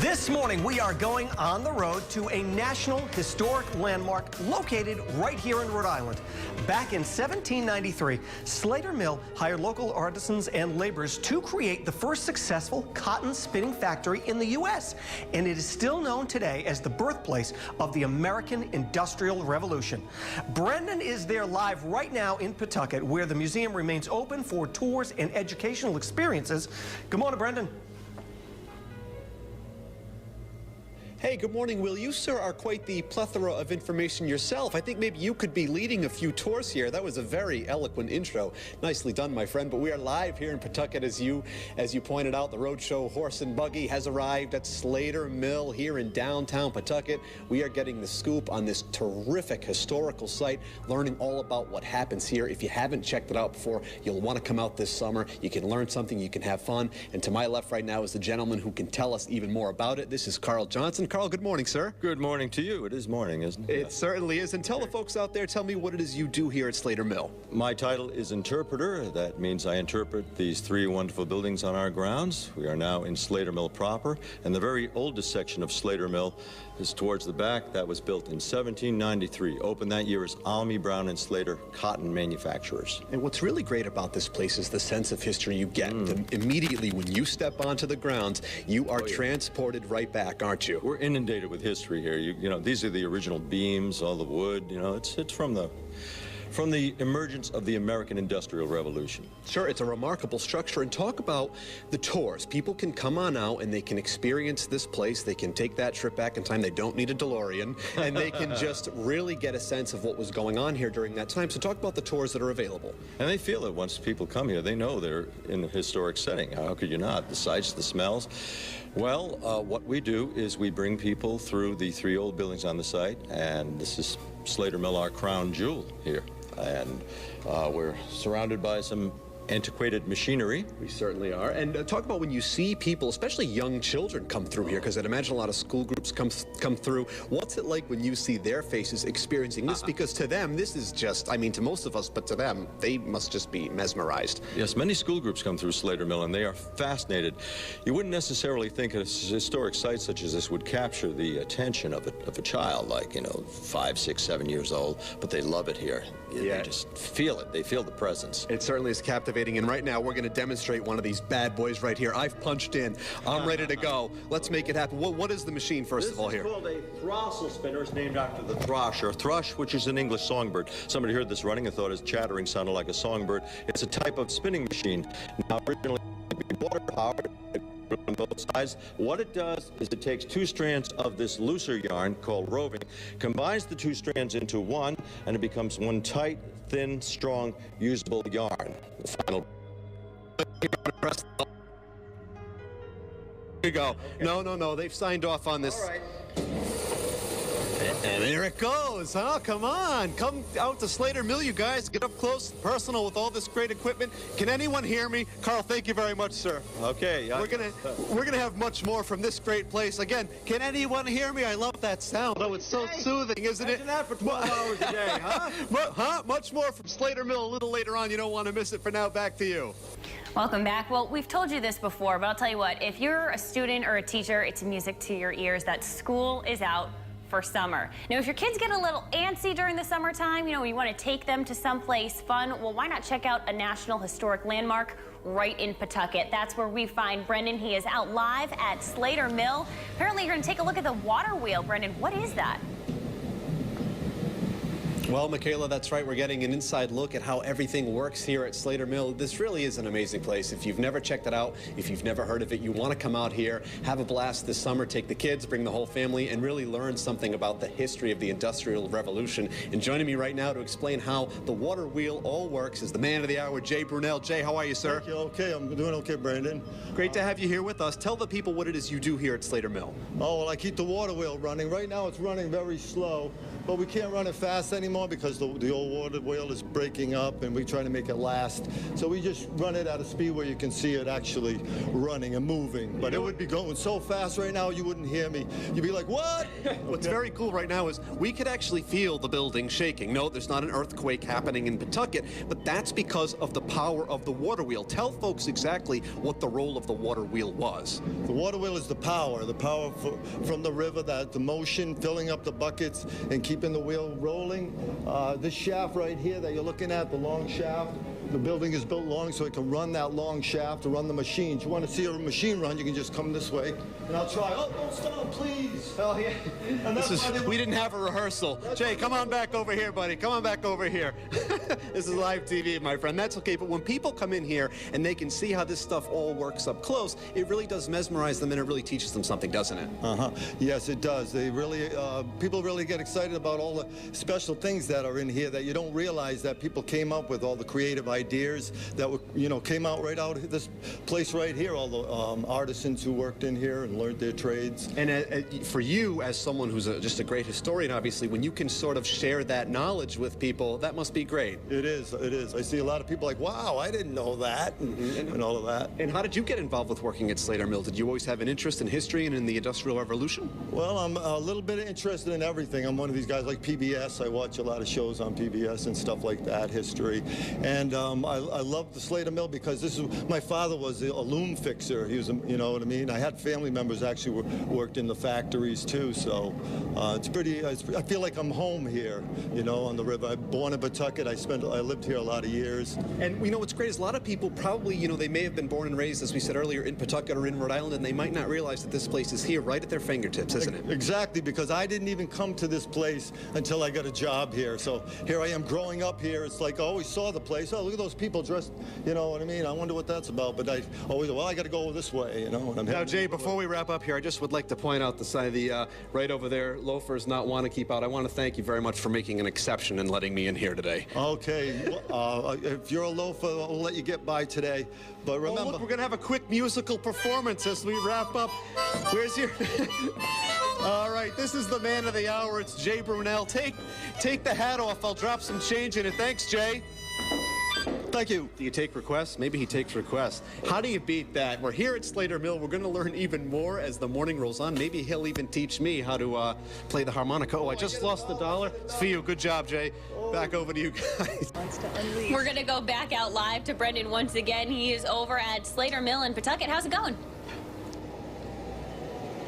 This morning, we are going on the road to a national historic landmark located right here in Rhode Island. Back in 1793, SLATER Mill hired local artisans and laborers to create the first successful cotton spinning factory in the U.S., and it is still known today as the birthplace of the American Industrial Revolution. Brendan is there live right now in Pawtucket, where the museum remains open for tours and educational experiences. Good morning, Brendan. Hey, good morning, Will. You, sir, are quite the plethora of information yourself. I think maybe you could be leading a few tours here. That was a very eloquent intro. Nicely done, my friend. But we are live here in Pawtucket, as you pointed out. The Roadshow Horse and Buggy has arrived at SLATER Mill here in downtown Pawtucket. We are getting the scoop on this terrific historical site, learning all about what happens here. If you haven't checked it out before, you'll want to come out this summer. You can learn something, you can have fun. And to my left right now is the gentleman who can tell us even more about it. This is Carl Johnson. Carl, good morning, sir. Good morning to you. It is morning, isn't it? It certainly is. And tell the folks out there, tell me what it is you do here at SLATER Mill. My title is interpreter. That means I interpret these three wonderful buildings on our grounds. We are now in SLATER Mill proper, and the very oldest section of SLATER Mill is towards the back. That was built in 1793. Opened that year as Almy, Brown, and Slater Cotton Manufacturers. And what's really great about this place is the sense of history you get. Immediately when you step onto the grounds, you are transported right back, aren't you? We're inundated with history here. You know, these are the original beams, all the wood. You know, it's from from the emergence of the American Industrial Revolution. Sure, it's a remarkable structure. And talk about the tours. People can come on out and they can experience this place. They can take that trip back in time. They don't need a DeLorean. And they can just really get a sense of what was going on here during that time. So talk about the tours that are available. And they feel it once people come here. They know they're in a historic setting. How could you not? The sights, the smells. Well, what we do is we bring people through the three old buildings on the site, and this is Slater Mill, our crown jewel here. And we're surrounded by some antiquated machinery. We certainly are. And talk about when you see people, especially young children, come through here, because I'd imagine a lot of school groups come through. What's it like when you see their faces experiencing this? Because to them, this is just, I mean, to most of us, but to them, they must just be mesmerized. Yes, many school groups come through Slater Mill, and they are fascinated. You wouldn't necessarily think a historic site such as this would capture the attention of a child, like, 5, 6, 7 years old, but they love it here. Yeah. They just feel it. They feel the presence. It certainly is captivating. And right now, we're going to demonstrate one of these bad boys right here. I've punched in. I'm ready to go. Let's make it happen. What is the machine, first of all, here? This is called a throstle spinner. It's named after the thrush, or thrush, which is an English songbird. Somebody heard this running and thought his chattering sounded like a songbird. It's a type of spinning machine. Now, originally, water-powered on both sides. What it does is it takes two strands of this looser yarn called roving, combines the two strands into one, and it becomes one tight, thin, strong, usable yarn. The final. Here you go. Okay. No. They've signed off on this. All right. And there it goes, huh? Come on. Come out to Slater Mill, you guys. Get up close, personal with all this great equipment. Can anyone hear me? Carl, thank you very much, sir. Okay. We're gonna have much more from this great place. Again, can anyone hear me? I love that sound. Oh, it's so soothing, isn't it? Imagine that for 12 hours a day, huh? Much more from Slater Mill a little later on. You don't want to miss it. For now, back to you. Welcome back. Well, we've told you this before, but I'll tell you what, if you're a student or a teacher, it's music to your ears that school is out for summer. Now, if your kids get a little antsy during the summertime, you want to take them to someplace fun, well, why not check out a National Historic Landmark right in Pawtucket? That's where we find Brendan. He is out live at Slater Mill. Apparently, you're going to take a look at the water wheel. Brendan, what is that? Well, Michaela, that's right. We're getting an inside look at how everything works here at Slater Mill. This really is an amazing place. If you've never checked it out, if you've never heard of it, you want to come out here, have a blast this summer, take the kids, bring the whole family, and really learn something about the history of the Industrial Revolution. And joining me right now to explain how the water wheel all works is the man of the hour, Jay Brunel. Jay, how are you, sir? Thank you. Okay, I'm doing okay, Brandon. Great to have you here with us. Tell the people what it is you do here at Slater Mill. Oh, well, I keep the water wheel running. Right now it's running very slow, but we can't run it fast anymore because the old water wheel is breaking up and we're trying to make it last. So we just run it at a speed where you can see it actually running and moving. But it would be going so fast right now you wouldn't hear me. You'd be like, what? What's very cool right now is we could actually feel the building shaking. No, there's not an earthquake happening in Pawtucket, but that's because of the power of the water wheel. Tell folks exactly what the role of the water wheel was. The water wheel is the power from the river, the motion, filling up the buckets and keeping the wheel rolling. This shaft right here that you're looking at, the long shaft, the building is built long so it can run that long shaft to run the machines. You want to see a machine run, you can just come this way. And I'll try. Oh, don't stop, please. Oh, yeah. We didn't have a rehearsal. Jay, come on back over here, buddy. Come on back over here. This is live TV, my friend. That's okay. But when people come in here and they can see how this stuff all works up close, it really does mesmerize them and it really teaches them something, doesn't it? Yes, it does. They really, people really get excited about all the special things that are in here that you don't realize that people came up with, all the creative ideas that were, came out right out of this place right here, all the artisans who worked in here and learned their trades. And for you, as someone who's just a great historian, obviously, when you can sort of share that knowledge with people, that must be great. It is. I see a lot of people like, wow, I didn't know that, and all of that. And how did you get involved with working at Slater Mill? Did you always have an interest in history and in the Industrial Revolution? Well, I'm a little bit interested in everything. I'm one of these guys like PBS. I watch a lot of shows on PBS and stuff like that, history. And I love the Slater Mill because my father was a loom fixer. He was, you know what I mean? I had family members actually worked in the factories too, so it's pretty, I feel like I'm home here, you know, on the river. I'm born in Pawtucket. I lived here a lot of years. And you know what's great is a lot of people probably, you know, they may have been born and raised, as we said earlier, in Pawtucket or in Rhode Island, and they might not realize that this place is here right at their fingertips, isn't it? Exactly, because I didn't even come to this place until I got a job here. So here I am growing up here. It's like I always saw the place. Oh, look at those people dressed, you know what I mean? I wonder what that's about. But I always, well, I got to go this way, you know. And I'm now, Jay, before we wrap up here, I just would like to point out the side of the right over there, loafers not want to keep out. I want to thank you very much for making an exception and letting me in here today. Okay, if you're a loafer, we'll let you get by today. But remember, look, we're going to have a quick musical performance as we wrap up. Where's your... All right, this is the man of the hour. It's Jay Brunel. Take the hat off. I'll drop some change in it. Thanks, Jay. thank you. Do you take requests? Maybe he takes requests. How do you beat that? We're here at Slater Mill. We're going to learn even more as the morning rolls on. Maybe he'll even teach me how to play the harmonica. Oh, I just lost $1. It's for you. Good job, Jay. Back over to you guys. We're going to go back out live to Brendan once again. He is over at Slater Mill in Pawtucket. How's it going?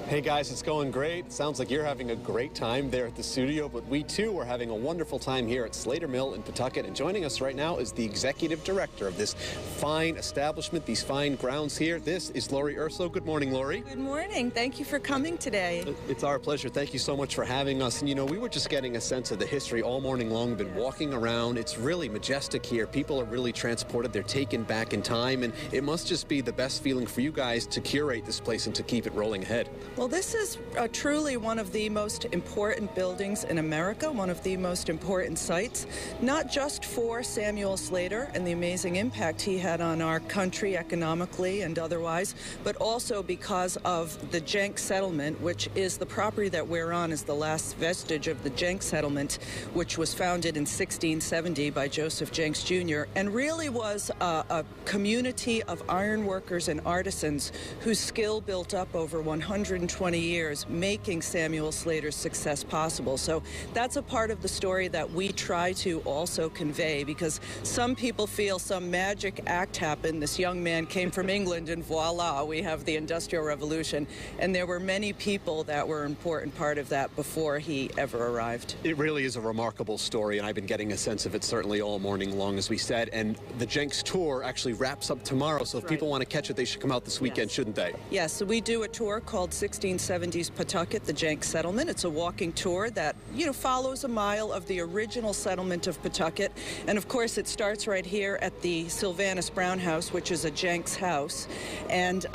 Hey guys, it's going great. Sounds like you're having a great time there at the studio, but we too are having a wonderful time here at Slater Mill in Pawtucket. And joining us right now is the executive director of this fine establishment, these fine grounds here. This is Lori Urso. Good morning, Lori. Good morning. Thank you for coming today. It's our pleasure. Thank you so much for having us. And you know, we were just getting a sense of the history all morning long. We've been walking around. It's really majestic here. People are really transported. They're taken back in time. And it must just be the best feeling for you guys to curate this place and to keep it rolling ahead. Well, this is truly one of the most important buildings in America, one of the most important sites, not just for Samuel Slater and the amazing impact he had on our country economically and otherwise, but also because of the Jenks settlement, which is the property that we're on, is the last vestige of the Jenks settlement, which was founded in 1670 by Joseph Jenks Jr. and really was a community of iron workers and artisans whose skill built up over 120 years, making Samuel Slater's success possible. So that's a part of the story that we try to also convey, because some people feel some magic act happened. This young man came from England and voila, we have the Industrial Revolution. And there were many people that were an important part of that before he ever arrived. It really is a remarkable story, and I've been getting a sense of it certainly all morning long, as we said. And the Jenks tour actually wraps up tomorrow, so if people want to catch it, they should come out this weekend, shouldn't they? Yes, so we do a tour called 1670s Pawtucket, the Jenks settlement. It's a walking tour that, you know, follows a mile of the original settlement of Pawtucket. And of course, it starts right here at the Sylvanus Brown House, which is a Jenks house. And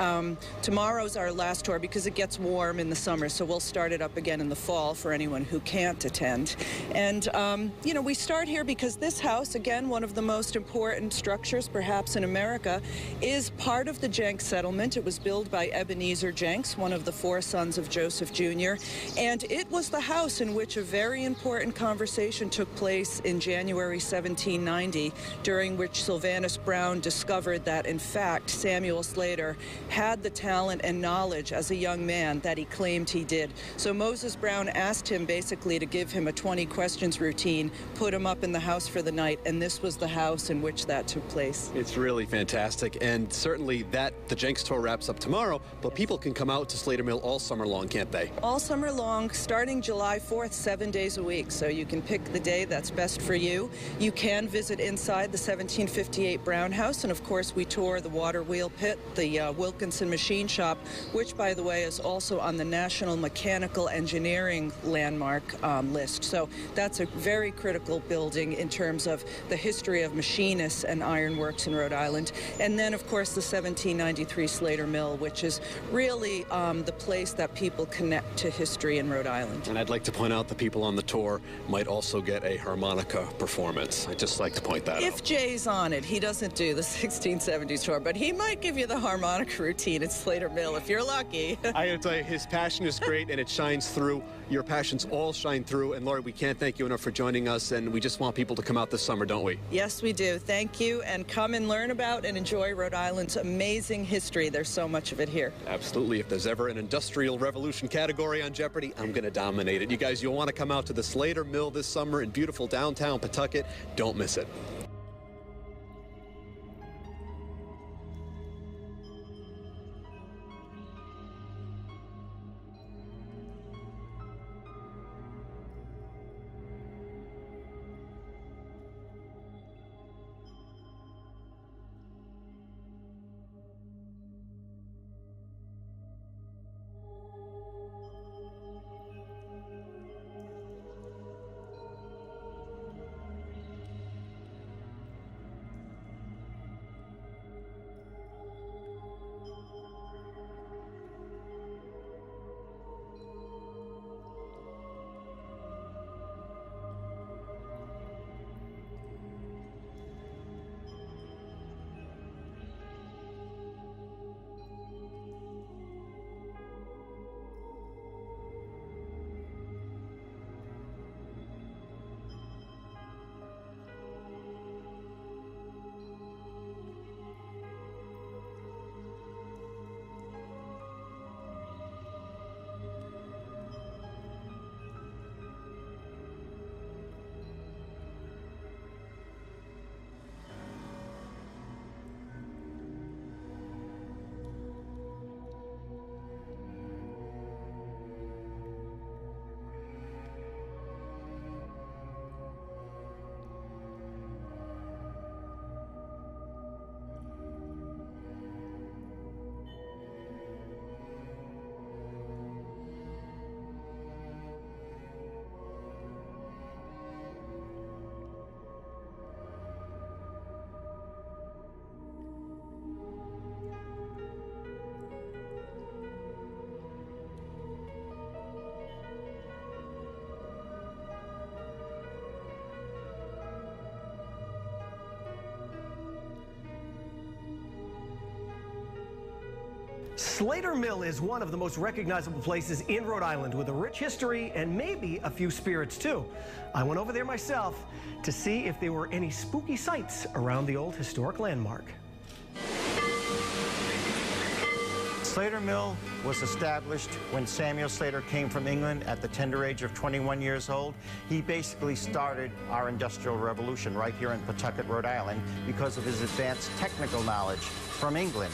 tomorrow's our last tour because it gets warm in the summer, so we'll start it up again in the fall for anyone who can't attend. And, you know, we start here because this house, again, one of the most important structures perhaps in America, is part of the Jenks settlement. It was built by Ebenezer Jenks, one of the 4 sons of Joseph Jr., and it was the house in which a very important conversation took place in January 1790, during which Sylvanus Brown discovered that, in fact, Samuel Slater had the talent and knowledge as a young man that he claimed he did. So Moses Brown asked him basically to give him a 20 questions routine, put him up in the house for the night, and this was the house in which that took place. It's really fantastic, and certainly the Jenks tour wraps up tomorrow, but people can come out to Slater Mill all summer long, can't they? All summer long, starting July 4th, 7 days a week. So you can pick the day that's best for you. You can visit inside the 1758 Brown House. And of course, we tour the water wheel pit, the Wilkinson Machine Shop, which, by the way, is also on the National Mechanical Engineering Landmark list. So that's a very critical building in terms of the history of machinists and ironworks in Rhode Island. And then, of course, the 1793 Slater Mill, which is really the place that people connect to history in Rhode Island. And I'd like to point out the people on the tour might also get a harmonica performance. I'd just like to point that out. If Jay's on it, he doesn't do the 1670s tour, but he might give you the harmonica routine at Slater Mill if you're lucky. I gotta tell you, his passion is great and it shines through. Your passions all shine through. And Lori, we can't thank you enough for joining us, and we just want people to come out this summer, don't we? Yes, we do. Thank you, and come and learn about and enjoy Rhode Island's amazing history. There's so much of it here. Absolutely. If there's ever an Industrial Revolution category on Jeopardy, I'm going to dominate it. You guys, you'll want to come out to the Slater Mill this summer in beautiful downtown Pawtucket. Don't miss it. Slater Mill is one of the most recognizable places in Rhode Island with a rich history and maybe a few spirits too. I went over there myself to see if there were any spooky sights around the old historic landmark. Slater Mill was established when Samuel Slater came from England at the tender age of 21 years old. He basically started our industrial revolution right here in Pawtucket, Rhode Island, because of his advanced technical knowledge from England.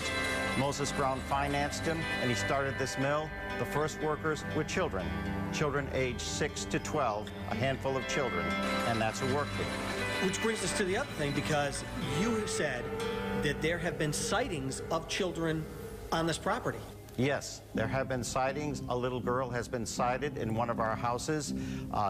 Moses Brown financed him, and he started this mill. The first workers were children aged 6 to 12, a handful of children, and that's who worked here. Which brings us to the other thing, because you said that there have been sightings of children on this property. Yes, there have been sightings. A little girl has been sighted in one of our houses.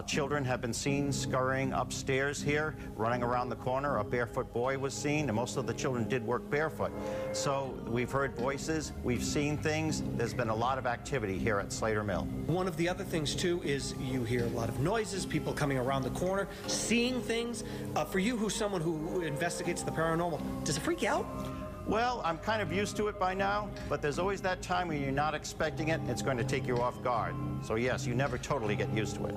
Children have been seen scurrying upstairs here, running around the corner. A barefoot boy was seen, and most of the children did work barefoot. So we've heard voices, we've seen things. There's been a lot of activity here at Slater Mill. One of the other things, too, is you hear a lot of noises, people coming around the corner, seeing things. For you, who's someone who investigates the paranormal, does it freak you out? Well, I'm kind of used to it by now, but there's always that time when you're not expecting it, it's going to take you off guard. So yes, you never totally get used to it.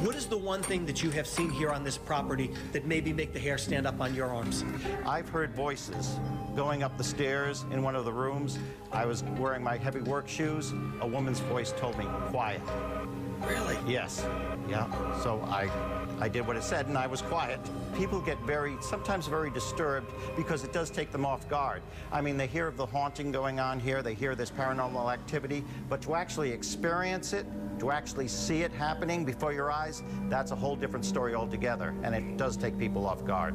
What is the one thing that you have seen here on this property that maybe make the hair stand up on your arms? I've heard voices going up the stairs in one of the rooms. I was wearing my heavy work shoes. A woman's voice told me, quiet. Really? Yes. Yeah. So I did what it said, and I was quiet. People get sometimes very disturbed because it does take them off guard. I mean, they hear of the haunting going on here, they hear this paranormal activity, but to actually experience it, to actually see it happening before your eyes, that's a whole different story altogether, and it does take people off guard.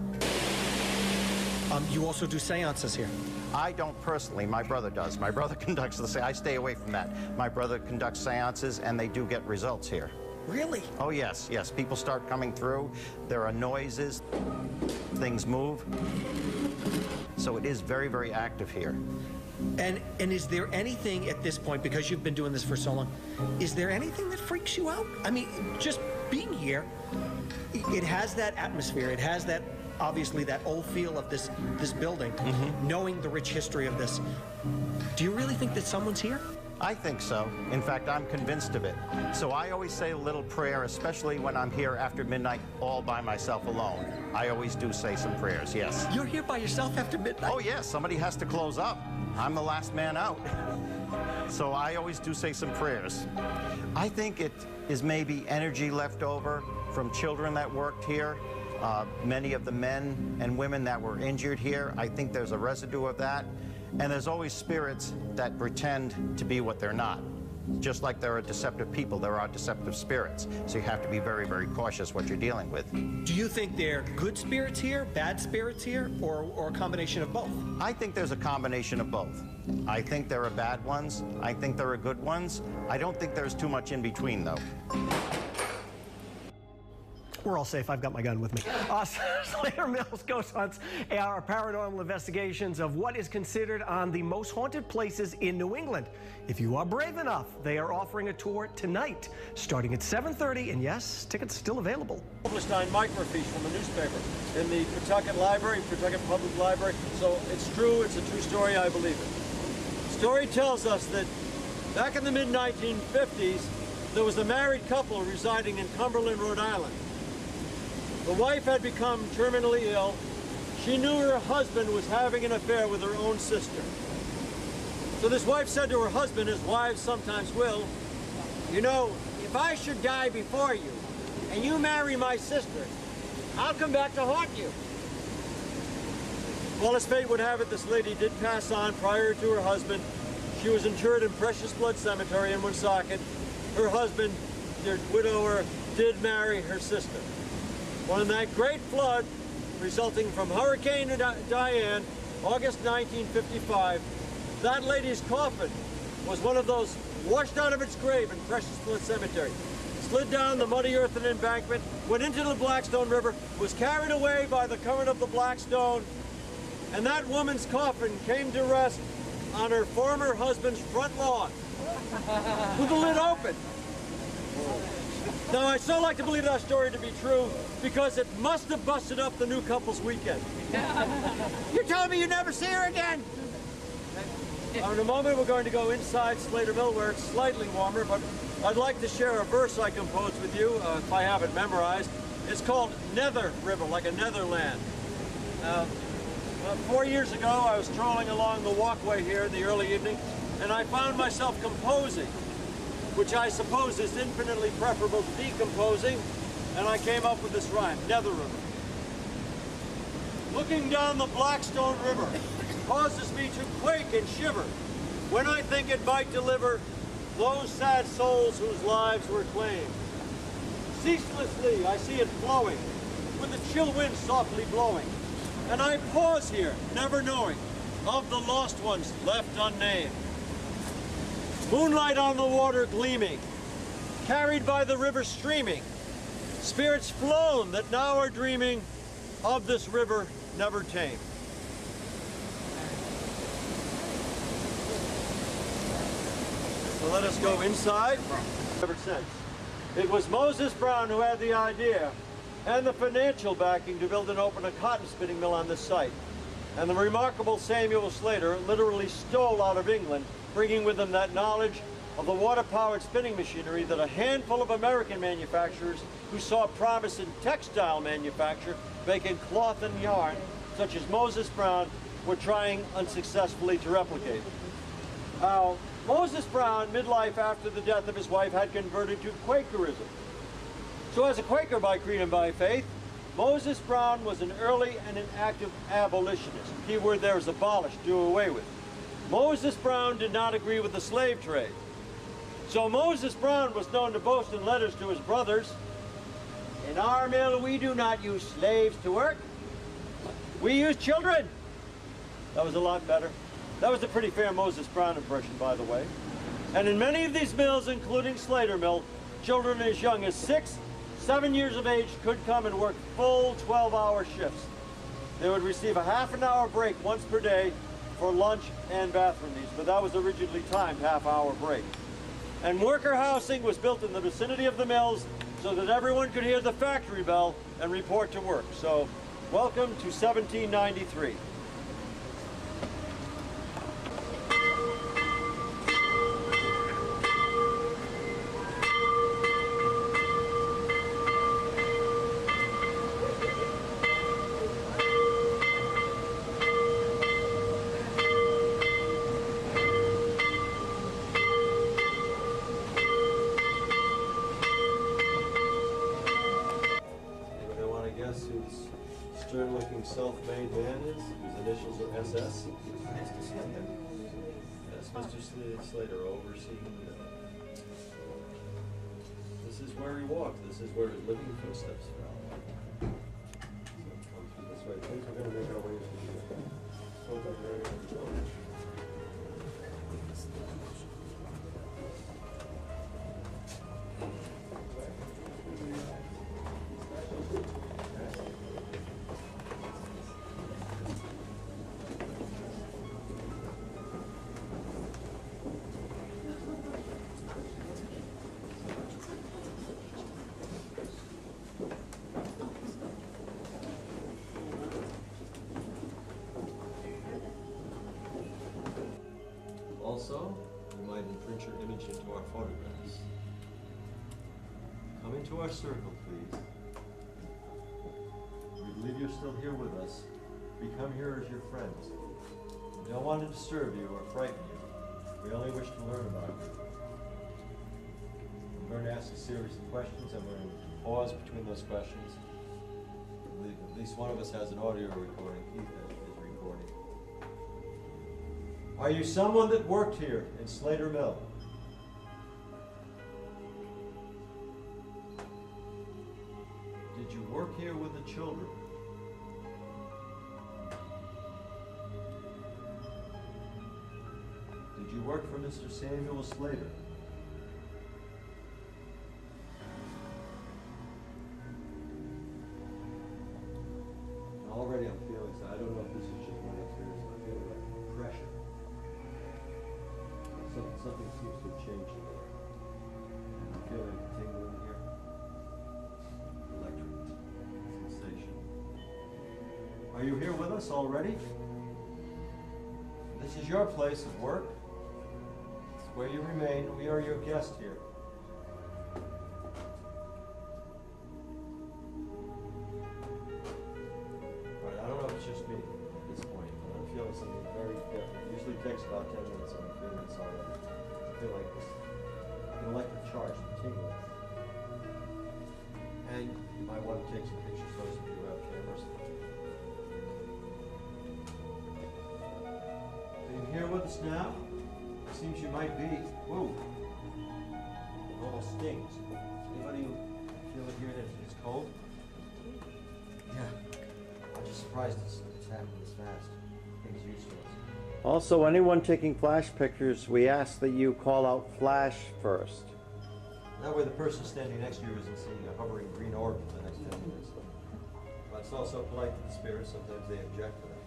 You also do seances here? I don't personally, my brother does. My brother conducts the seances. I stay away from that. My brother conducts seances, and they do get results here. Really? Oh, yes, yes. People start coming through. There are noises. Things move. So it is very, very active here. And is there anything at this point, because you've been doing this for so long, is there anything that freaks you out? I mean, just being here, it has that atmosphere. It has that, obviously, that old feel of this building, knowing the rich history of this. Do you really think that someone's here? I think so. In fact, I'm convinced of it. So I always say a little prayer, especially when I'm here after midnight all by myself alone. I always do say some prayers, yes. You're here by yourself after midnight? Oh, yes. Somebody has to close up. I'm the last man out. So I always do say some prayers. I think it is maybe energy left over from children that worked here. Many of the men and women that were injured here, I think there's a residue of that. And there's always spirits that pretend to be what they're not. Just like there are deceptive people, there are deceptive spirits. So you have to be very, very cautious what you're dealing with. Do you think they're good spirits here, bad spirits here, or a combination of both? I think there's a combination of both. I think there are bad ones. I think there are good ones. I don't think there's too much in between, though. We're all safe. I've got my gun with me. Slater Mill's Ghost Hunts are paranormal investigations of what is considered on the most haunted places in New England. If you are brave enough, they are offering a tour tonight, starting at 7:30, and yes, tickets still available. Published on microfiche from a newspaper in the Pawtucket Library, Pawtucket Public Library. So it's true, it's a true story, I believe it. The story tells us that back in the mid-1950s, there was a married couple residing in Cumberland, Rhode Island. The wife had become terminally ill. She knew her husband was having an affair with her own sister. So this wife said to her husband, as wives sometimes will, you know, if I should die before you and you marry my sister, I'll come back to haunt you. Well, as fate would have it, this lady did pass on prior to her husband. She was interred in Precious Blood Cemetery in Woonsocket. Her husband, their widower, did marry her sister. Well, in that great flood resulting from Hurricane Diane, August 1955, that lady's coffin was one of those washed out of its grave in Precious Blood Cemetery. Slid down the muddy earthen embankment, went into the Blackstone River, was carried away by the current of the Blackstone, and that woman's coffin came to rest on her former husband's front lawn with the lid open. Now, I so like to believe that story to be true because it must have busted up the new couple's weekend. You're telling me you never see her again? In a moment, we're going to go inside Slater Mill where it's slightly warmer, but I'd like to share a verse I composed with you, if I have it memorized. It's called Nether River, like a netherland. 4 years ago, I was strolling along the walkway here in the early evening, and I found myself composing, which I suppose is infinitely preferable to decomposing, and I came up with this rhyme, Nether River. Looking down the Blackstone River causes me to quake and shiver when I think it might deliver those sad souls whose lives were claimed. Ceaselessly I see it flowing, with the chill wind softly blowing, and I pause here, never knowing of the lost ones left unnamed. Moonlight on the water gleaming, carried by the river streaming, spirits flown that now are dreaming of this river never tamed. So let us go inside. Ever since. It was Moses Brown who had the idea and the financial backing to build and open a cotton spinning mill on this site. And the remarkable Samuel Slater literally stole out of England, bringing with him that knowledge of the water-powered spinning machinery that a handful of American manufacturers who saw promise in textile manufacture, making cloth and yarn, such as Moses Brown, were trying unsuccessfully to replicate. Now, Moses Brown, midlife after the death of his wife, had converted to Quakerism. So as a Quaker by creed and by faith, Moses Brown was an early and an active abolitionist. Key word there is abolish, do away with. Moses Brown did not agree with the slave trade. So Moses Brown was known to boast in letters to his brothers, "In our mill we do not use slaves to work. We use children." That was a lot better. That was a pretty fair Moses Brown impression, by the way. And in many of these mills, including Slater Mill, children as young as 6, 7 years of age could come and work full 12-hour shifts. They would receive a half an hour break once per day for lunch and bathroom needs, but that was originally timed half-hour break. And worker housing was built in the vicinity of the mills so that everyone could hear the factory bell and report to work. So, welcome to 1793. Stern-looking self-made man is, whose initials are SS. That's Mr. Slater overseeing. This is where he walked. This is where his living footsteps fell. So come through this way. I think we're going to make our way to the area. Also, we might imprint your image into our photographs. Come into our circle, please. We believe you're still here with us. We come here as your friends. We don't want to disturb you or frighten you. We only wish to learn about you. I'm going to ask a series of questions. I'm going to pause between those questions. At least one of us has an audio recording. Keith is recording. Are you someone that worked here in Slater Mill? Did you work here with the children? Did you work for Mr. Samuel Slater? Already I'm feeling, so I don't know if this is just my experience, but I'm feeling like pressure. Something seems to have changed in there. I'm feeling a tingling here. Electric sensation. Are you here with us already? This is your place of work. It's where you remain. We are your guest here. All right, I don't know if it's just me at this point, but I'm feeling something very different. It usually takes about 10 minutes, and I'm feeling this already. I feel like this, an electric charge, tingling. And you might want to take some pictures, those of you who have cameras. Are you here with us now? It seems you might be. Whoa. It almost stings. Anybody feel it here that it's cold? Yeah. I'm just surprised it's happening this fast. Things used to us. Also, anyone taking flash pictures, we ask that you call out flash first. That way the person standing next to you isn't seeing a hovering green orb for the next 10 minutes. But it's also polite to the spirits. Sometimes they object to that.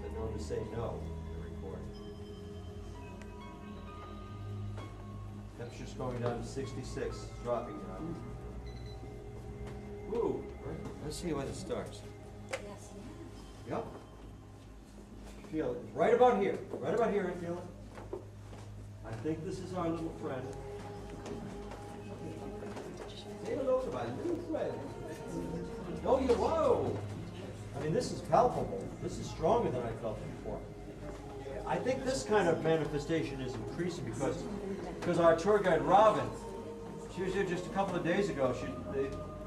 They're known to say no in the recording. Temperature's going down to 66, it's dropping now. Ooh, right. Let's see when it starts. Yes. Yep. Feel it. Right about here. Right about here, I feel it. I think this is our little friend. Say hello to my little friend. Oh, you whoa! I mean, this is palpable. This is stronger than I felt before. I think this kind of manifestation is increasing because our tour guide Robin, she was here just a couple of days ago.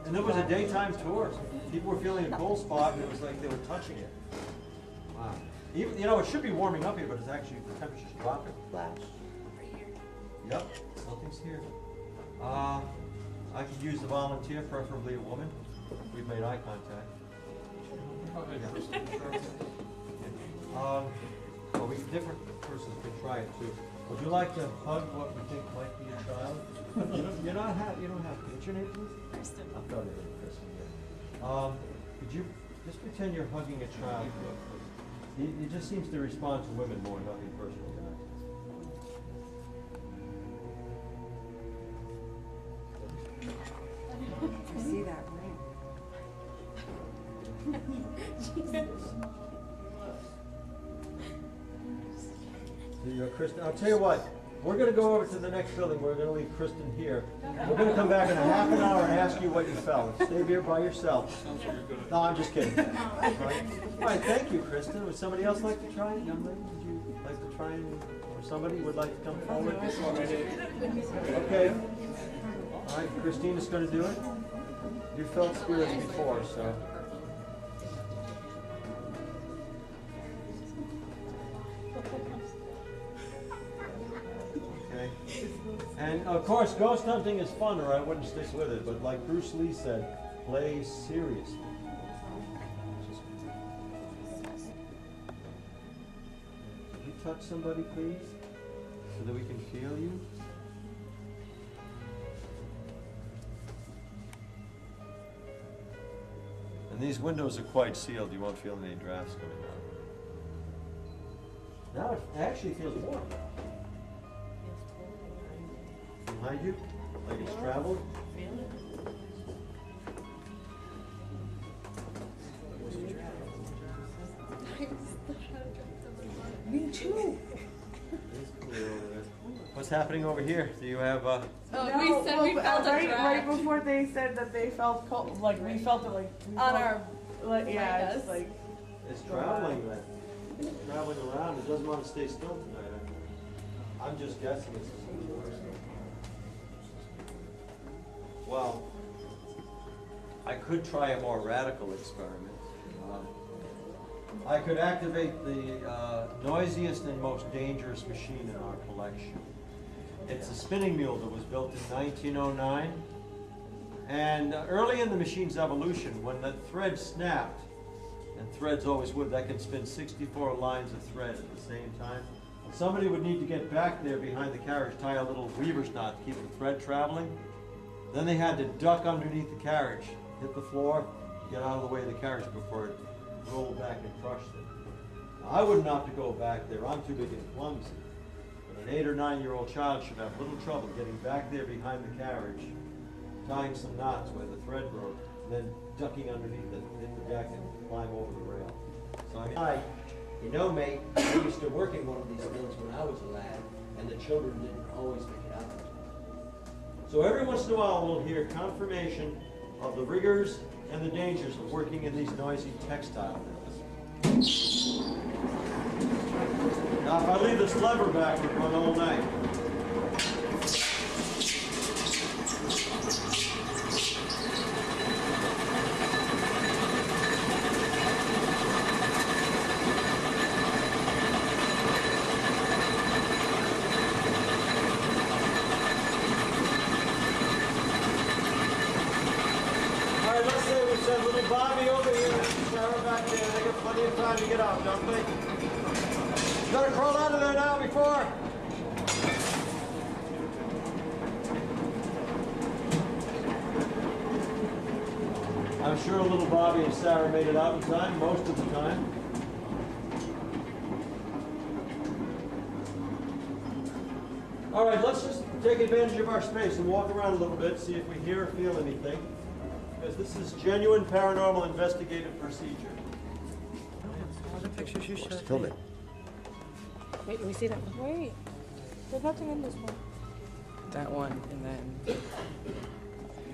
And it was a daytime tour. People were feeling a cold spot, and it was like they were touching it. Wow. Even, you know, it should be warming up here, but it's actually the temperature's dropping. Flash. Yep, something's here. I could use a volunteer, preferably a woman. We've made eye contact. Well, different persons can try it too. Would you like to hug what we think might be a child? You don't have to. What's your name, please? Kristen. I've got it, Kristen. Yeah. Could you just pretend you're hugging a child? He just seems to respond to women more, nothing personal. I see that ring. Kristen, I'll tell you what, we're going to go over to the next building. We're going to leave Kristen here. We're going to come back in a half an hour and ask you what you felt. Stay here by yourself. No, I'm just kidding. All right, thank you, Kristen. Would somebody else like to try? Young lady, would you like to try? Or somebody would like to come forward? Okay. All right, Christina's going to do it. You felt spirits before, so. Okay. And of course, ghost hunting is fun, or I wouldn't stick with it. But like Bruce Lee said, play seriously. Can you touch somebody, please, so that we can feel you? And these windows are quite sealed. You won't feel any drafts coming out. Now it actually feels warm. Behind you? Like it's traveled? Me too. What's happening over here? Do you have we said we felt a draft. Right before they said that they felt cold, like we felt it like on our, like yeah, it's like it's traveling then. It's traveling around. It doesn't want to stay still tonight. I'm just guessing it's something worse. Well, I could try a more radical experiment. I could activate the noisiest and most dangerous machine in our collection. It's a spinning mule that was built in 1909. And early in the machine's evolution, when the thread snapped, and threads always would, that can spin 64 lines of thread at the same time. Somebody would need to get back there behind the carriage, tie a little weaver's knot to keep the thread traveling. Then they had to duck underneath the carriage, hit the floor, get out of the way of the carriage before it rolled back and crushed it. Now, I wouldn't have to go back there. I'm too big and clumsy. But an 8 or 9-year-old child should have little trouble getting back there behind the carriage, tying some knots where the thread broke, and then ducking underneath it, hit the deck, and climb over the rail. So I You know, mate, I used to work in one of these mills when I was a lad, and the children didn't always make it out. So every once in a while we'll hear confirmation of the rigors and the dangers of working in these noisy textile mills. Now if I leave this lever back, it'll run all night. Bobby over here, Sarah back there. They got plenty of time to get out, don't they? You gotta crawl out of there now before. I'm sure little Bobby and Sarah made it out in time, most of the time. All right, let's just take advantage of our space and walk around a little bit, see if we hear or feel anything. Because this is genuine paranormal investigative procedure. All the pictures you showed. Film it. Wait, let me see that one. Wait, there's nothing in this one. That one, and then.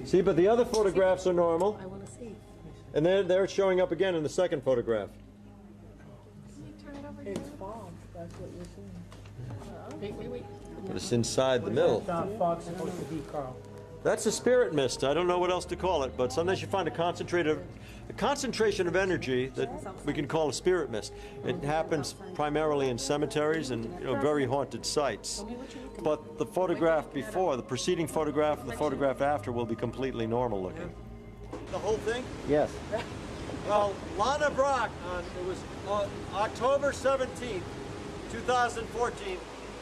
See, but the other photographs are normal. I want to see. And they're showing up again in the second photograph. It's fog. That's what you're seeing. Wait. But it's inside the mill. What's fog supposed to be, Carl? That's a spirit mist. I don't know what else to call it, but sometimes you find a concentration of energy that we can call a spirit mist. It happens primarily in cemeteries and very haunted sites. But the photograph before, the preceding photograph and the photograph after will be completely normal looking. The whole thing? Yes. Well, Lana Brock, it was October 17th, 2014.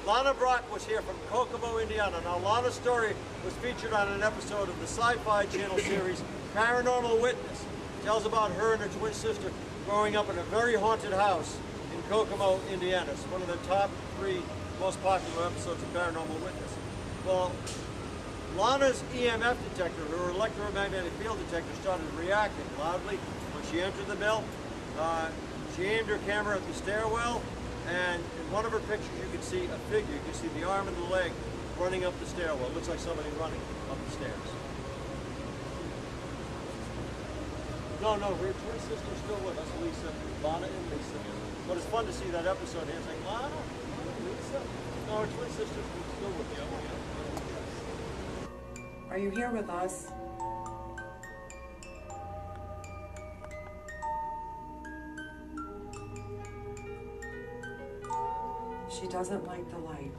Lana Brock was here from Kokomo, Indiana. Now, Lana's story was featured on an episode of the Sci-Fi Channel series Paranormal Witness. It tells about her and her twin sister growing up in a very haunted house in Kokomo, Indiana. It's one of the top 3 most popular episodes of Paranormal Witness. Well, Lana's EMF detector, her electromagnetic field detector, started reacting loudly when she entered the mill. She aimed her camera at the stairwell, and in one of her pictures you can see a figure. You can see the arm and the leg running up the stairwell. It looks like somebody running up the stairs. No, her twin sister's still with us, Lisa, Lana and Lisa. But it's fun to see that episode here. It's like, Lana, Lisa. No, her twin sister's still with you. Are you here with us? She doesn't like the light.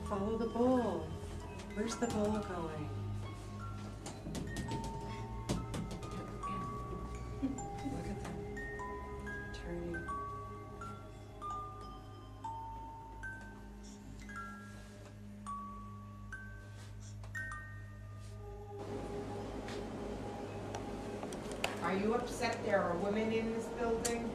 Follow the bull. Where's the bull going? Look at them turning. Are you upset there are women in this building?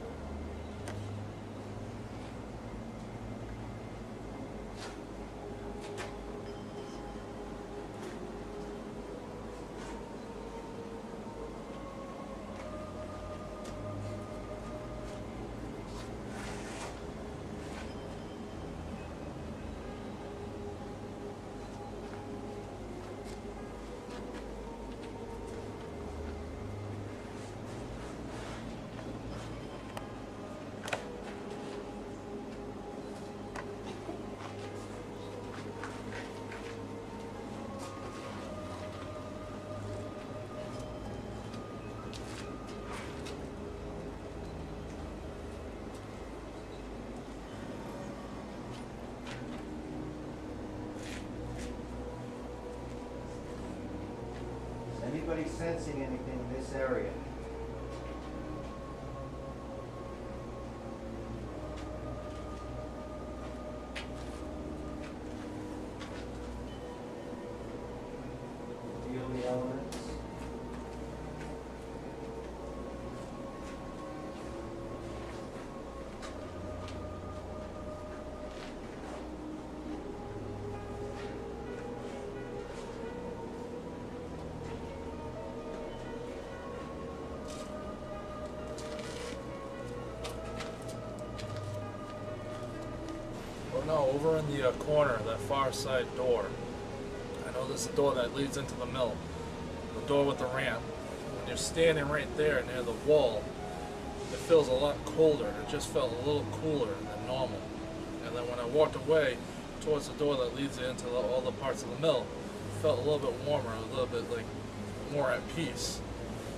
sensing anything in this area. Feel the elements. Oh no, over in the corner, that far side door. I know there's a door that leads into the mill. The door with the ramp. When you're standing right there near the wall, it feels a lot colder. It just felt a little cooler than normal. And then when I walked away towards the door that leads into all the parts of the mill, it felt a little bit warmer, a little bit like more at peace.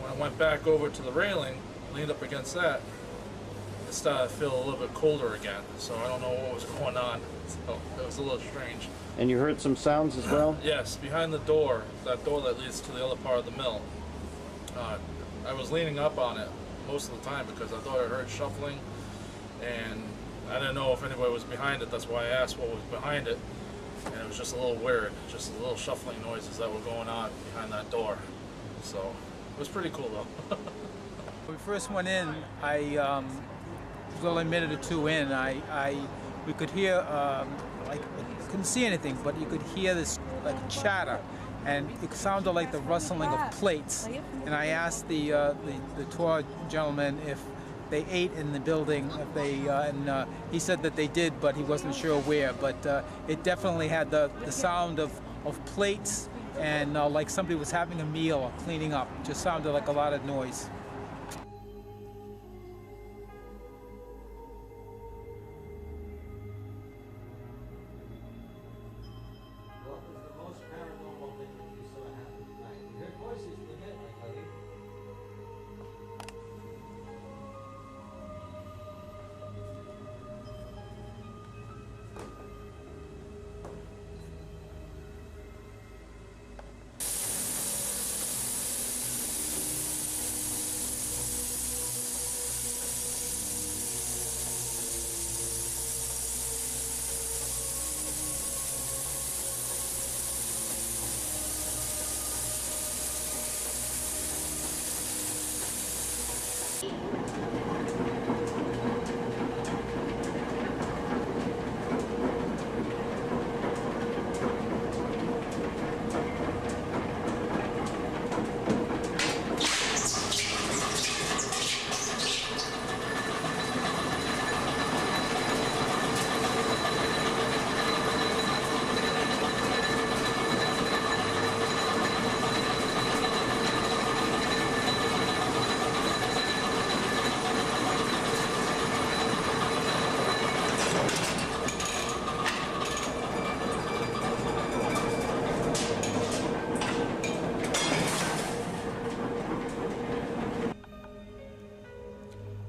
When I went back over to the railing, leaned up against that, it started to feel a little bit colder again. So I don't know what was going on. So it was a little strange. And you heard some sounds as well? Yes, behind the door, that door that leads to the other part of the mill. I was leaning up on it most of the time because I thought I heard shuffling, and I didn't know if anybody was behind it. That's why I asked what was behind it, and it was just a little weird, just a little shuffling noises that were going on behind that door. So it was pretty cool though. When we first went in, I was only a minute or two in. We could hear like, couldn't see anything, but you could hear this like chatter, and it sounded like the rustling of plates. And I asked the tour gentleman if they ate in the building, if they, and he said that they did, but he wasn't sure where. But it definitely had the sound of plates, and like somebody was having a meal or cleaning up. It just sounded like a lot of noise.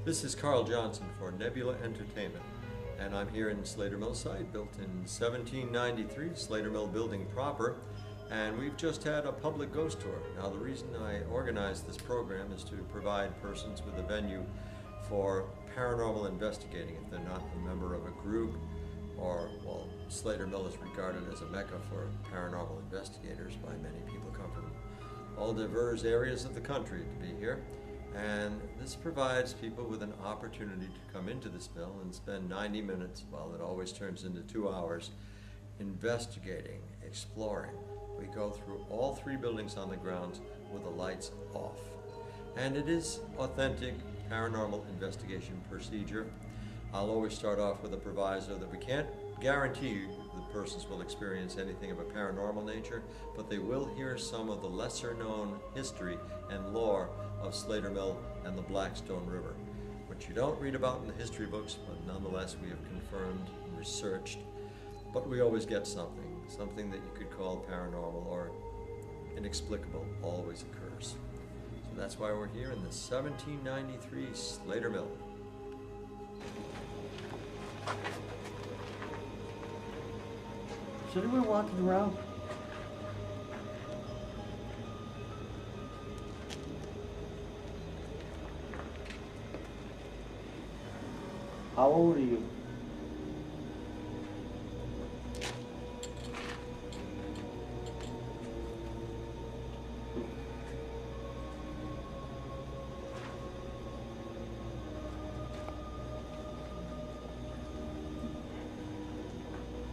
This is Carl Johnson for Nebula Entertainment, and I'm here in Slater Mill site, built in 1793, Slater Mill building proper, and we've just had a public ghost tour. Now, the reason I organized this program is to provide persons with a venue for paranormal investigating if they're not a member of a group, or, well, Slater Mill is regarded as a mecca for paranormal investigators by many people come from all diverse areas of the country to be here. And this provides people with an opportunity to come into this mill and spend 90 minutes, well, it always turns into 2 hours, investigating, exploring. We go through all 3 buildings on the grounds with the lights off. And it is authentic paranormal investigation procedure. I'll always start off with a proviso that we can't guarantee the persons will experience anything of a paranormal nature, but they will hear some of the lesser known history and lore of Slater Mill and the Blackstone River, which you don't read about in the history books, but nonetheless we have confirmed and researched. But we always get something that you could call paranormal or inexplicable always occurs. So that's why we're here in the 1793 Slater Mill. Should we walking around? How old are you?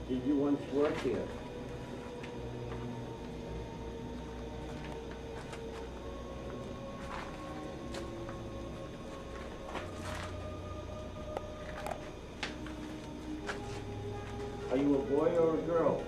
Did you once work here? Are you a boy or a girl?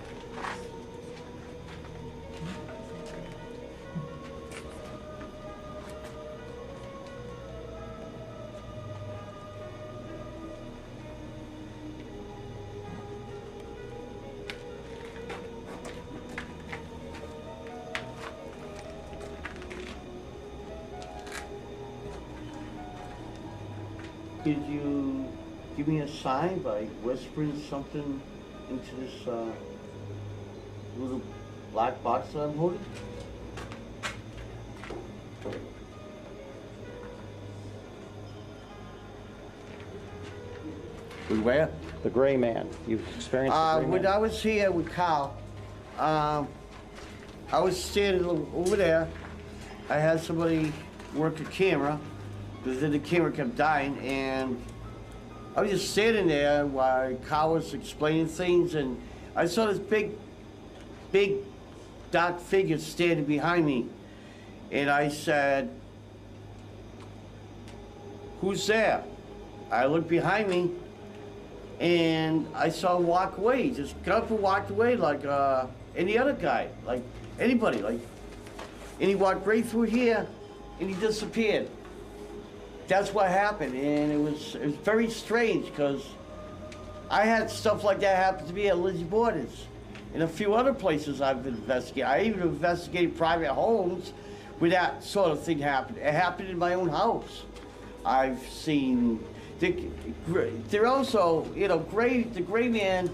Could you give me a sign by whispering something into this little black box that I'm holding? With where? The gray man. You've experienced the gray When man? I was here with Kyle, I was standing over there. I had somebody work a camera, because then the camera kept dying, and I was just standing there while Kyle was explaining things, and I saw this big dark figure standing behind me. And I said, "Who's there?" I looked behind me, and I saw him walk away. He just got up and walked away like any other guy, like anybody. And he walked right through here, and he disappeared. That's what happened, and it was very strange, because I had stuff like that happen to me at Lizzie Borders and a few other places I've investigated. I even investigated private homes where that sort of thing happened. It happened in my own house. I've seen, they're also, you know, the gray man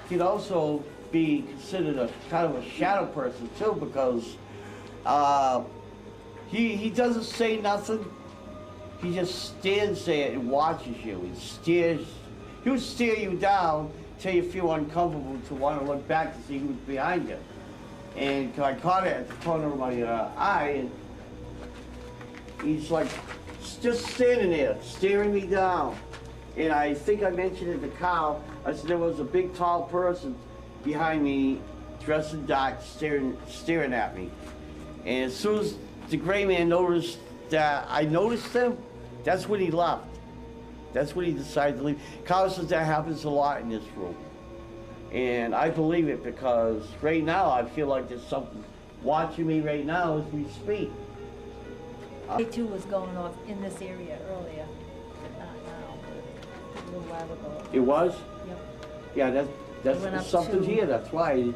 can also be considered a kind of a shadow person too, because he doesn't say nothing. He just stands there and watches you. He'll stare you down till you feel uncomfortable to want to look back to see who's behind you. And I caught it at the corner of my eye, and he's like just standing there, staring me down. And I think I mentioned it to Kyle. I said there was a big, tall person behind me, dressed in dark, staring at me. And as soon as the gray man noticed that I noticed him, that's when he left. That's when he decided to leave. Kyle says that happens a lot in this room. And I believe it, because right now I feel like there's something watching me right now as we speak. K2 was going off in this area earlier, but not now, but a little while ago. It was? Yep. Yeah, It went up that's something to- here, that's why.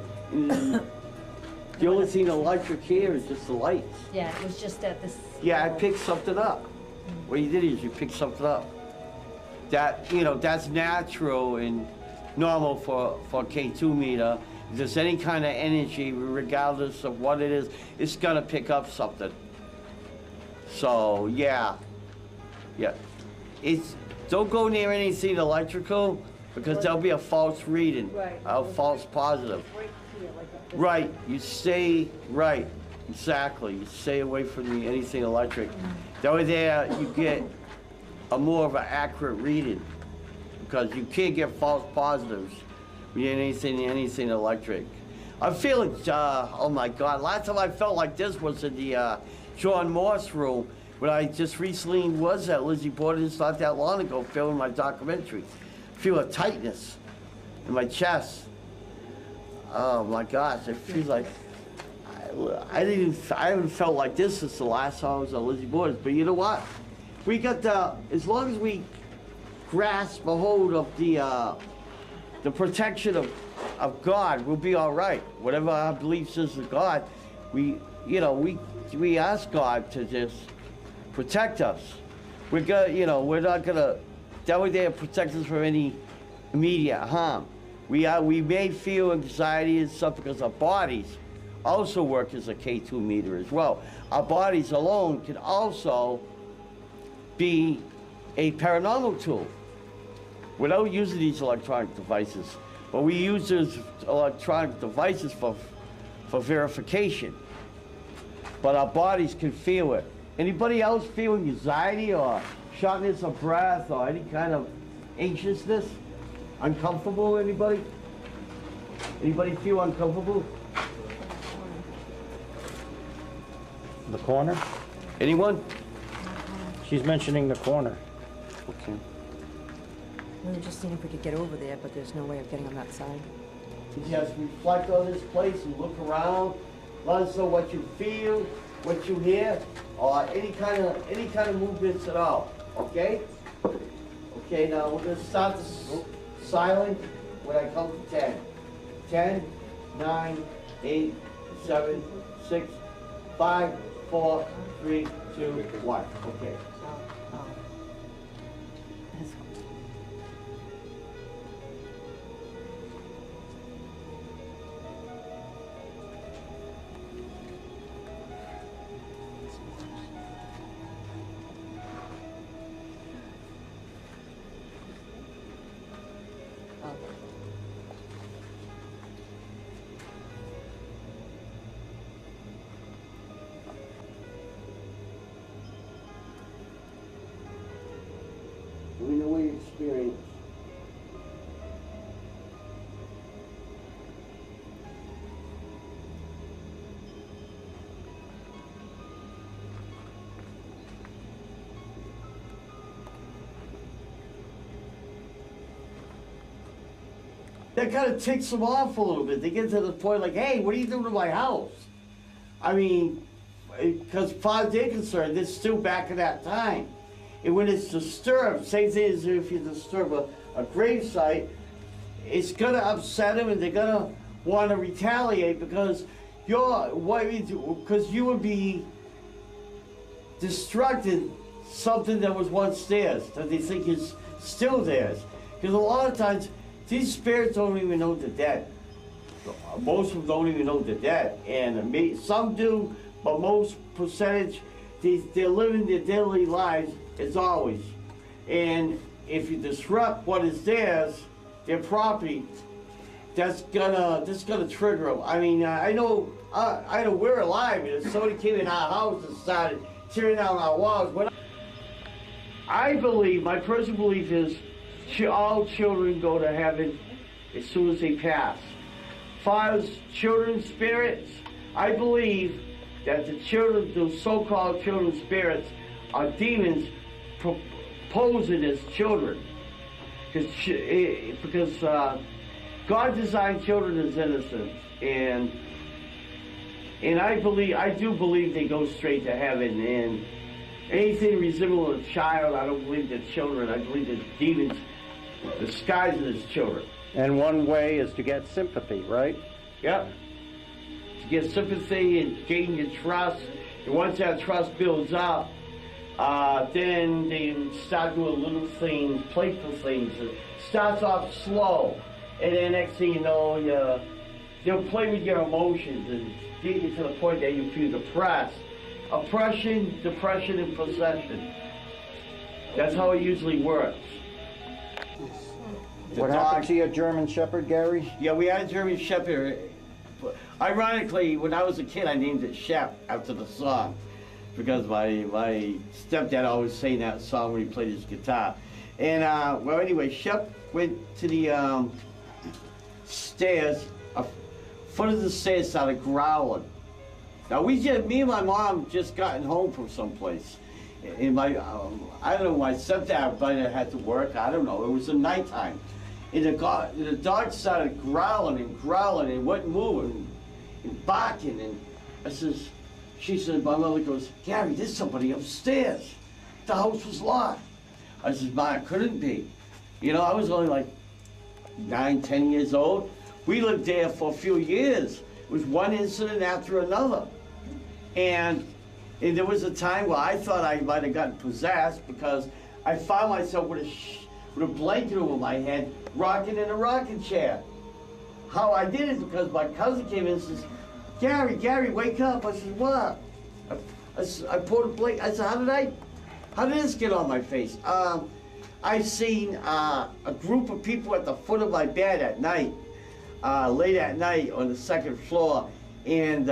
The only thing electric here is just the lights. Yeah, it was just at this. Yeah, I picked something up. What you did is you picked something up. That, you know, that's natural and normal for a K2 meter. If there's any kind of energy, regardless of what it is, it's gonna pick up something. So, yeah. Don't go near anything electrical, because there'll be a false reading, a false positive. Right, you stay, right, exactly. You stay away from anything electric. That way there, you get a more of an accurate reading, because you can't get false positives with anything electric. I'm feeling, oh my God, last time I felt like this was in the John Morse room, when I just recently was at Lizzie Borders not that long ago filming my documentary. I feel a tightness in my chest. Oh my gosh, it feels like I haven't felt like this since the last time I was at Lizzie Borders. But you know what? We got as long as we grasp a hold of the protection of God, we'll be all right. Whatever our beliefs is of God, we ask God to just protect us. We're not gonna. That way they protect us from any immediate harm. We may feel anxiety and stuff because our bodies also work as a K2 meter as well. Our bodies alone can also be a paranormal tool. without using these electronic devices. But we use those electronic devices for verification. But our bodies can feel it. Anybody else feel anxiety or shortness of breath or any kind of anxiousness? Uncomfortable, anybody? Anybody feel uncomfortable? The corner? Anyone? She's mentioning the corner. Okay. We were just seeing if we could get over there, but there's no way of getting on that side. You just reflect on this place and look around. Let us know what you feel, what you hear, or any kind of movements at all. Okay? Okay, now we're gonna start this silent when I count to 10. 10, 9, 8, 7, 6, 5, 4, 3, 2, 1. Okay. We know what you experience. That kind of ticks them off a little bit. They get to the point like, hey, what are you doing to my house? I mean, because as far as they're concerned, it's still back in that time. And when it's disturbed, same thing as if you disturb a grave site, it's gonna upset them and they're gonna want to retaliate because because you would be destructing something that was once theirs, that they think is still theirs. Because a lot of times, these spirits don't even know they're dead. Most of them don't even know they're dead. And some do, but most percentage, they're living their daily lives as always. And if you disrupt what is theirs, their property, that's gonna trigger them. I mean, I know we're alive, and if somebody came in our house and started tearing down our walls, I believe, my personal belief is, all children go to heaven as soon as they pass. As far as children's spirits, I believe that the children, those so-called children's spirits, are demons posing as children. Because God designed children as innocent, and I do believe they go straight to heaven. And anything resembling a child, I don't believe they're children. I believe they're demons disguised as children. And one way is to get sympathy, right? Yep. To get sympathy and gain your trust. And once that trust builds up, then they start doing little things, playful things. It starts off slow, and then next thing you know, they'll play with your emotions and get you to the point that you feel depressed. Oppression, depression, and possession. That's how it usually works. What happened to your German Shepherd, Gary? Yeah, we had a German Shepherd. Ironically, when I was a kid, I named it Shep after the song, because my stepdad always sang that song when he played his guitar. And well, anyway, Shep went to the stairs. A foot of the stairs started growling. Now me and my mom just gotten home from someplace. And I don't know, my stepdad might have had to work. I don't know. It was the nighttime. And the dog started growling and wasn't moving and barking. And she said, my mother goes, Gary, there's somebody upstairs. The house was locked. I said, Ma, it couldn't be. You know, I was only like 9, 10 years old. We lived there for a few years. It was one incident after another. And there was a time where I thought I might have gotten possessed because I found myself with a blanket over my head, rocking in a rocking chair. How I did it because my cousin came in and says, Gary, wake up. I said, what? I pulled a blanket. I said, how did this get on my face? I seen a group of people at the foot of my bed at night, late at night on the second floor, and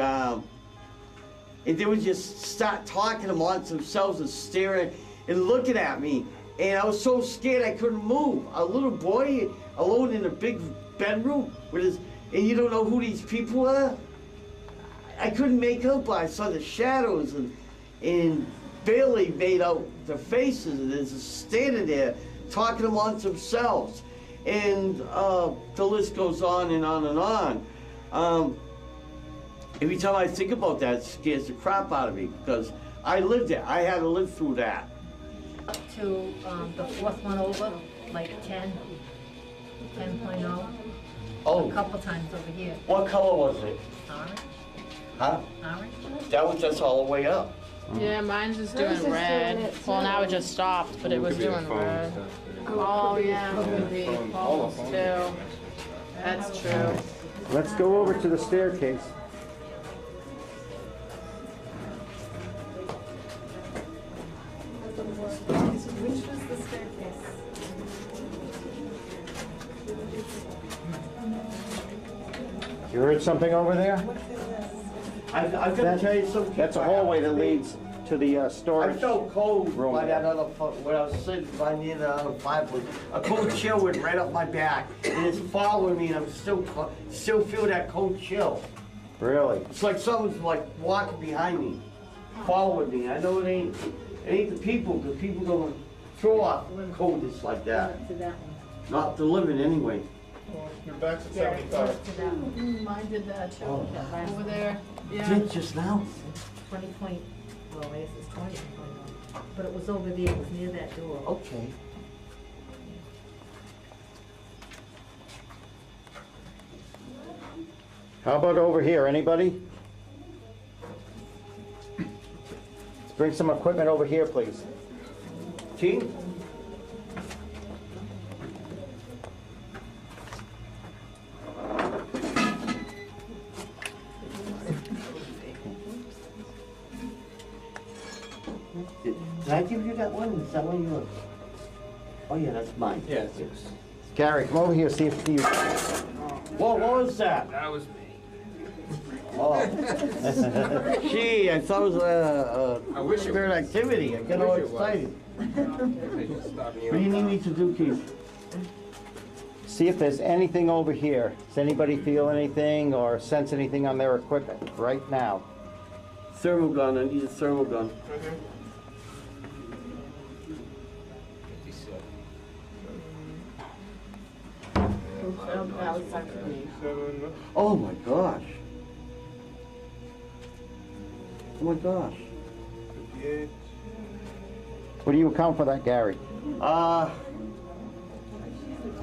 they would just start talking amongst themselves and staring and looking at me. And I was so scared I couldn't move. A little boy alone in a big bedroom with his, and you don't know who these people are? I couldn't make out, I saw the shadows and barely made out their faces, and they're just standing there talking amongst themselves. And the list goes on and on and on. Every time I think about that, it scares the crap out of me because I lived it. I had to live through that. To the fourth one over, like 10.0. Oh. A couple times over here. What color was it? Orange. Huh? Orange. That was just all the way up. Yeah, mine's just doing red. Well, now it just stopped, but it was doing red. Oh, yeah, it could be phones too. That's true. Let's go over to the staircase. Which was the staircase? You heard something over there? I've got to tell you something. That's a hallway that leads to the storage. I felt cold room by there. that other, when I was sitting by near the other fireplace. A cold chill went right up my back, and it's following me, and I'm still feel that cold chill. Really? It's like someone's like walking behind me, following me. I know it ain't the people, because people don't throw off coldness like that. To that one. Not the living anyway. Your back's at Yeah, 75. to that one. Mine did that too. Oh. Over there. Yeah. Did just now? 20 point, well, I guess it's 20 point. But it was over there, it was near that door. Okay. How about over here, anybody? Let's bring some equipment over here, please. Team? Did I give you that one? Is that one yours? Oh yeah, that's mine. Yeah. Gary, come over here, see if you... Whoa, what was that? That was me. Oh. Gee, I thought it was a spirit activity. I got all excited. What do you need me to do, Keith? See if there's anything over here. Does anybody feel anything or sense anything on their equipment right now? Thermal gun, I need a thermal gun. Oh my gosh. Oh my gosh. What do you account for that, Gary?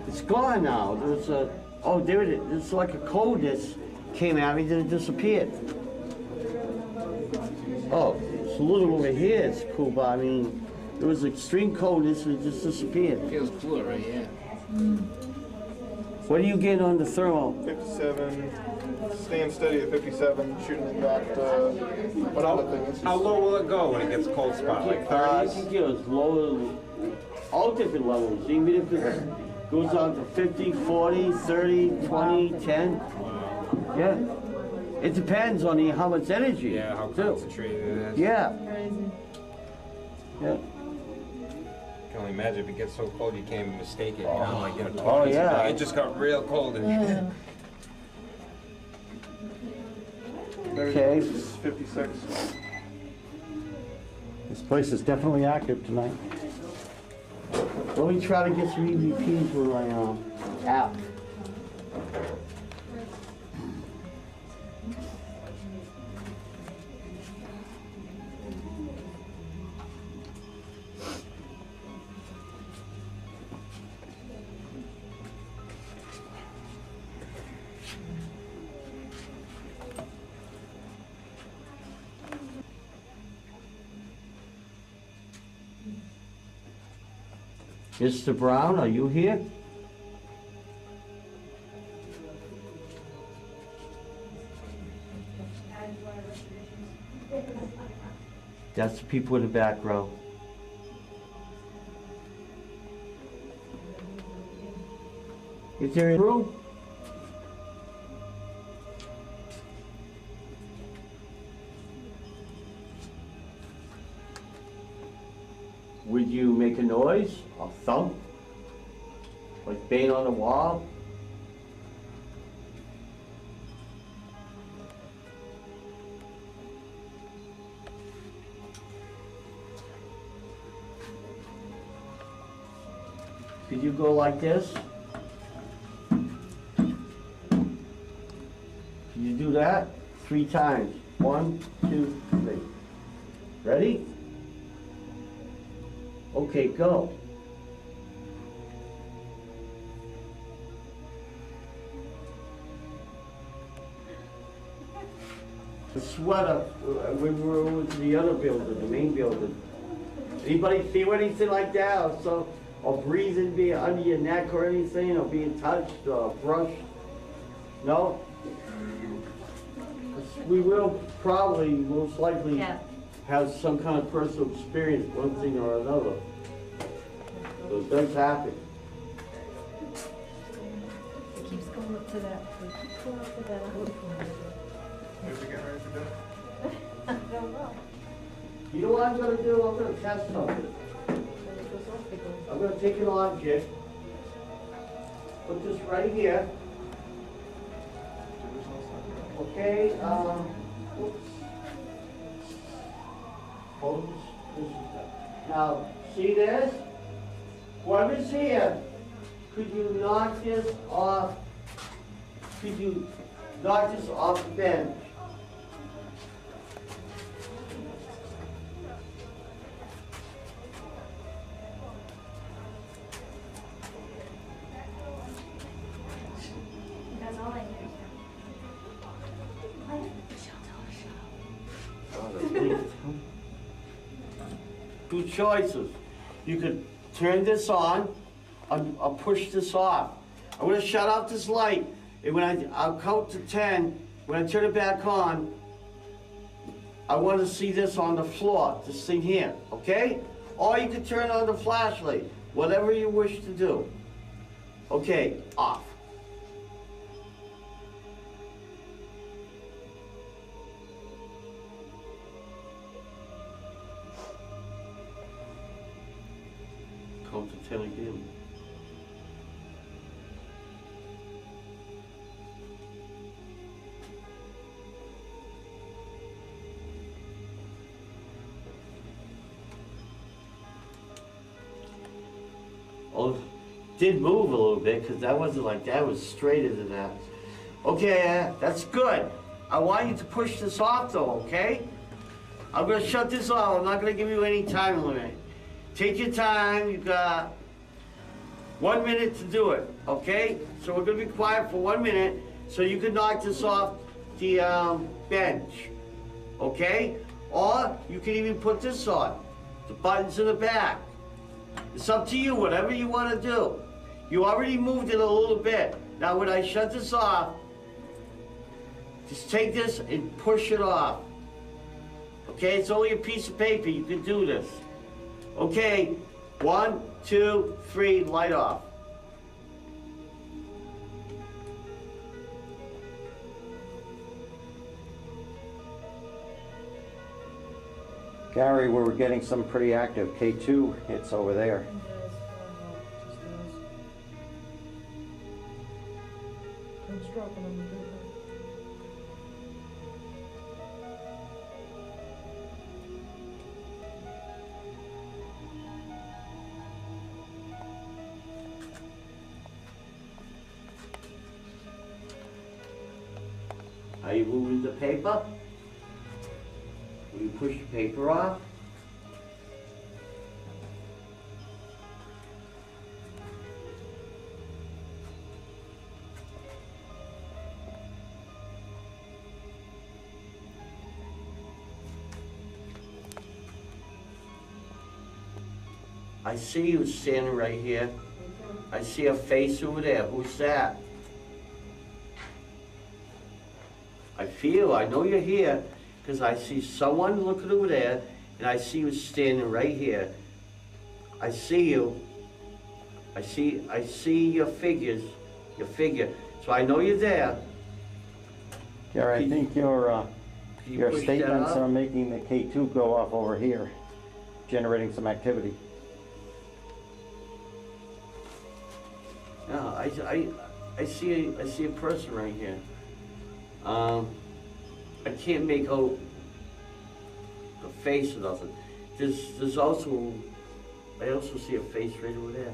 It's gone now. There's a, oh, there it is. It's like a code that came at me, then it disappeared. Oh, it's a little over here. It's cool, but I mean, there was extreme coldness and it just disappeared. It feels cooler right here. What do you get on the thermal? 57, staying steady at 57, shooting back to whatever things. How low will it go when it gets a cold spot? Like You 30s? can get as low as all different levels, even if it goes down to 50, 40, 30, 20, 10. Yeah. It depends on how much energy. Yeah, how too. concentrated it is. Yeah. Yeah. I can only imagine if it gets so cold you can't even mistake it. You know, like, you know, Oh, yeah. It just got real cold. And Okay. 56. This place is definitely active tonight. Let me try to get some EVPs with my app. Mr. Brown, are you here? That's the people in the back row. Is there a room? Would you make a noise, a thump, like bang on the wall? Could you go like this? Can you do that? 3 times. 1, 2, 3. Ready? Okay, go. The sweater, we were over to the other building, the main building. Anybody feel anything like that? Or breathing being under your neck or anything, or being touched or brushed? No? We will probably, most likely, have some kind of personal experience, one thing or another. So it does happen. It keeps going up to that. It keeps going up to that. Is it getting ready for dinner? I don't know. You know what I'm going to do? I'm going to test something. I'm going to take an object, put this right here. Okay, whoops. Hold this. Now, see this? Whoever's here, could you knock this off? Could you knock this off the bench? That's all I hear. Two choices. You could turn this on or push this off. I'm going to shut off this light, and when I'll count to 10, when I turn it back on, I want to see this on the floor, this thing here, okay? Or you can turn on the flashlight, whatever you wish to do. Okay, off. Count to 10 again. Oh, did move a little bit because that wasn't like that, it was straighter than that. Okay, that's good. I want you to push this off though, okay? I'm gonna shut this off. I'm not gonna give you any time limit. Take your time, you've got 1 minute to do it, okay? So we're gonna be quiet for 1 minute so you can knock this off the bench, okay? Or you can even put this on, the buttons in the back. It's up to you, whatever you wanna do. You already moved it a little bit. Now when I shut this off, just take this and push it off. Okay, it's only a piece of paper, you can do this. Okay, 1, 2, 3, light off. Gary, we're getting some pretty active K2 hits over there. Are you moving the paper? Will you push the paper off? I see you standing right here. I see a face over there. Who's that? I know you're here, because I see someone looking over there, and I see you standing right here. I see you. I see your figures You figure. So I know you're there. Gary, I think your push that statements up? are making the K2 go off over here, generating some activity. No, I see a person right here. I can't make out the face or nothing. There's also, I also see a face right over there.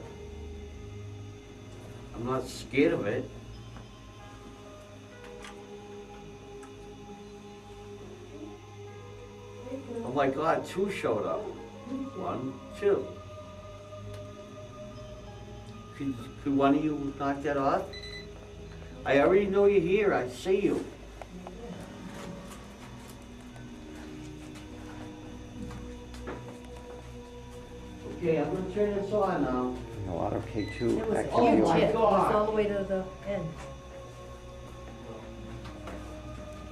I'm not scared of it. Oh my God, 2 showed up. 1, 2. Could one of you knock that off? I already know you're here, I see you. Okay, I'm gonna turn this on now. A lot of K2 It was activity. huge, over it there. was all the way to the end.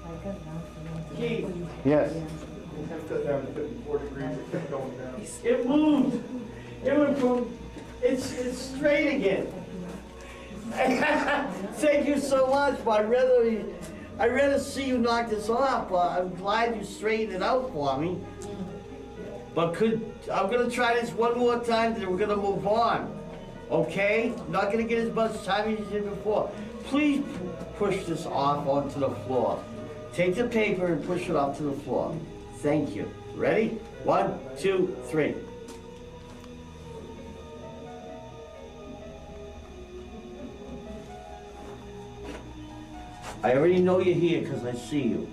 I got it down for the end. Yes. It moved. It went from, it's straight again. Thank you so much, but I'd rather see you knock this off, but I'm glad you straightened it out for me. But I'm gonna try this one more time, then we're gonna move on. Okay? Not gonna get as much time as you did before. Please push this off onto the floor. Take the paper and push it off to the floor. Thank you. Ready? 1, 2, 3. I already know you're here because I see you.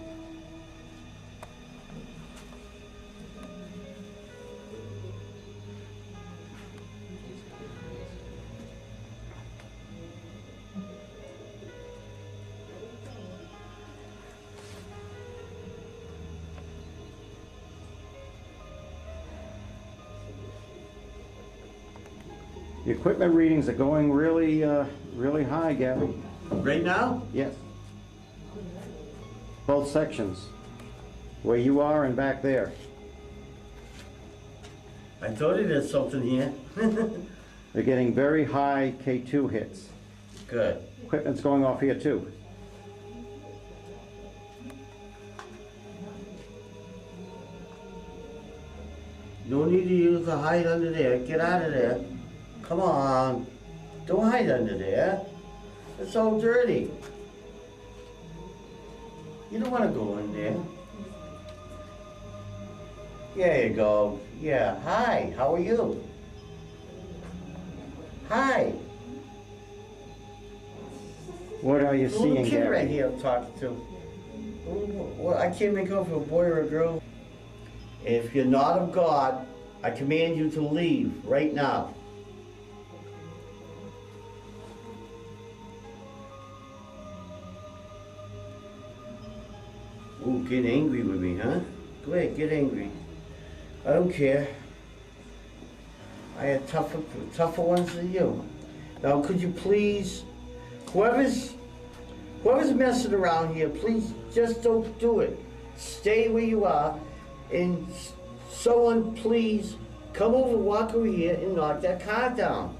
The equipment readings are going really, really high, Gary. Right now? Yes. Both sections, where you are and back there. I told you there's something here. They're getting very high K2 hits. Good. Equipment's going off here too. No need to use the hide under there. Get out of there. Come on. Don't hide under there. It's all dirty. You don't want to go in there. There you go. Yeah. Hi. How are you? Hi. What are you The little seeing, kid Gary? right here I'm talking to. Well, I can't make out if a boy or a girl. If you're not of God, I command you to leave right now. Ooh, get angry with me, huh? Go ahead, get angry. I don't care. I had tougher ones than you. Now, could you please, whoever's messing around here, please just don't do it. Stay where you are, and someone please come over, walk over here, and knock that car down.